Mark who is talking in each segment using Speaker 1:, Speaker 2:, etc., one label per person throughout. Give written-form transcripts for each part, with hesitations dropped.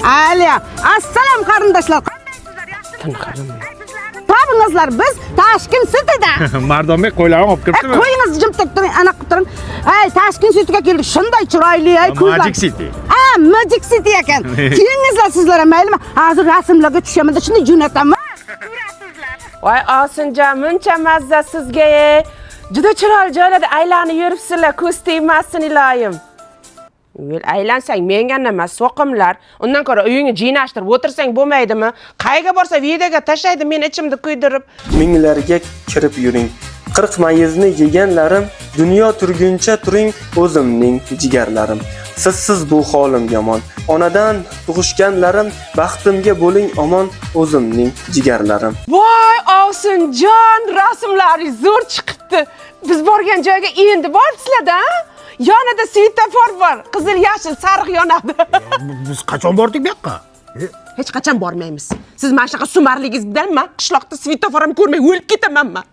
Speaker 1: Aliya, assalom qarindoshlar. Tabingizlar biz Tashkent Cityda.
Speaker 2: Mardombek qo'ylarni olib kiribdimi?
Speaker 1: Qo'yingiz jim turing, ana qilib turing. Ay, Tashkent Cityga keldik. Shunday chiroyli ay ko'zlar.
Speaker 2: Magic City.
Speaker 1: Magic City ekan. Keyingizlar sizlar maylimi? Hozir rasmlarga tushamanda shunday jo'nataman.
Speaker 3: Voy Osinjon, muncha mazza sizga. Juda chiroyli joylarda aylanib yuribsizlar, ko'z tegmasin iloyim. Aylansang menga nima, so'qimlar. Undan ko'ra uyingni jinashtirib o'tirsang bo'lmaydimi? Qayga borsa videoga tashlaydi, men ichimda kuydirib.
Speaker 4: Minglarga kirib yuring. 40 mayizni yeganlarim, dunyo turguncha turing o'zimning jigarlarim. Sizsiz bu holim yomon. Onadan tug'ishganlarim, baxtimga bo'ling omon o'zimning jigarlarim.
Speaker 3: Voy Osinjon, rasmlaringiz zo'r chiqibdi. Biz borgan joyga endi borsizlar-da? Yonida svetofor bor. Qizil, yashil, sariq yonadi.
Speaker 2: Biz qachon bordik bu yoqqa?
Speaker 3: Hech qachon bormaymiz. Siz mana shunaqa sumarligingiz bilan men qishloqda svetofor ham ko'rmay o'lib ketamanman.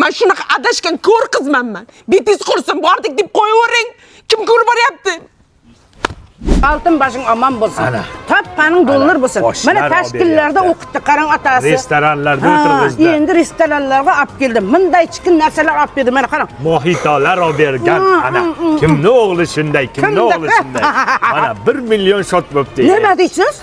Speaker 3: Men shunaqa adashgan ko'r qizmanman. Betingiz qursin, bordik deb qo'yavering. Kim ko'rib boryapti?
Speaker 1: Altın başın aman bo'lsin. Tapqaning dollar bo'lsin. Mana tashkillarda o'qitdi, qarang otasi.
Speaker 2: Restoranlarda o'tirg'izdi.
Speaker 1: Endi restoranlarga olib keldim. Bunday chiqin narsalar olib berdi. Mana qarang.
Speaker 2: Mohitolar olib bergan. Ana kimni o'g'li shunday, kimni o'g'li shunday. Mana 1 million shot bo'pti.
Speaker 1: Nima deysiz?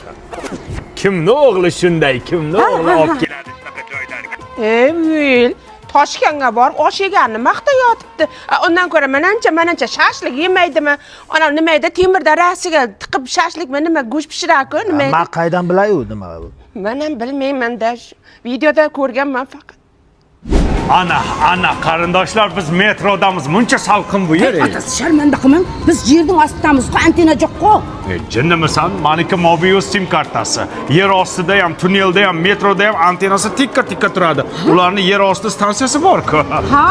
Speaker 2: Kimni o'g'li shunday, kimni o'g'li olib keladi shunaqa joylarga.
Speaker 3: Toshkentga borib osh yeganini maqtayotibdi. Undan ko'ra manancha shashlik yemaydimi? Ana nimayda temirda rasiga tiqib shashlikmi nima go'sht pishiradi-ku, nima?
Speaker 5: Men qaydan bilay u nima bu?
Speaker 3: Men ham bilmayman-da. Videoda ko'rganman faqat.
Speaker 2: Ana qarindoshlar, biz metrodamiz. Muncha salqin bu yer.
Speaker 1: Otasi sharmanda qilmang. Biz yerning ostidamiz-ku, antena yo'q-ku.
Speaker 2: Jinnimisan? Maniki mobius sim kartasi. Yer ostida ham, tunnelda ham, metroda ham antenasi tikka turadi. Ularning yer osti stansiyasi bor-ku.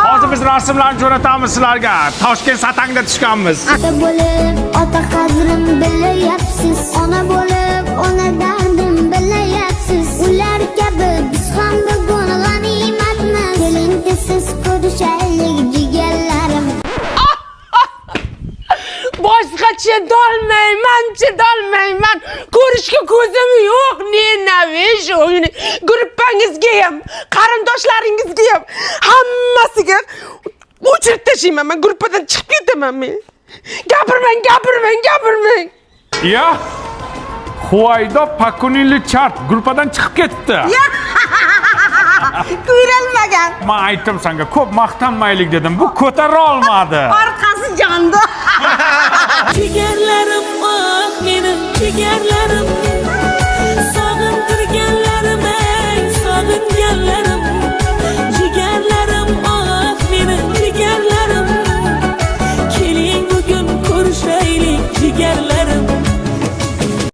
Speaker 2: Hozir biz rasmlarni jo'natamiz sizlarga. Toshkent Satangda tushganmiz.
Speaker 6: Ota bo'lib, ota qadrim bilayapsiz. Ona bo'lib, ona dardim bilayapsiz. Ular kabi biz ham bugun g'animatmiz. Keling siz ko'rishaylik jigarlarim.
Speaker 3: Boshqa chidolmayman. Ko'rishga ko'zim yo'q. Nenavish o'yini. Gruppangizga ham, qarindoshlaringizga ham hammasiga o'chirib tashlayman. Men gruppadan chiqib ketaman men. Gapirmang.
Speaker 2: Ya. Huvaydo Pakunili chart gruppadan chiqib ketdi.
Speaker 1: Ko'rilmagan.
Speaker 2: Men aytdim senga, ko'p maqtanmaylik dedim. Bu ko'tara olmadi.
Speaker 1: Orqasi jondi.
Speaker 7: Jigarlarim, oh mening jigarlarim.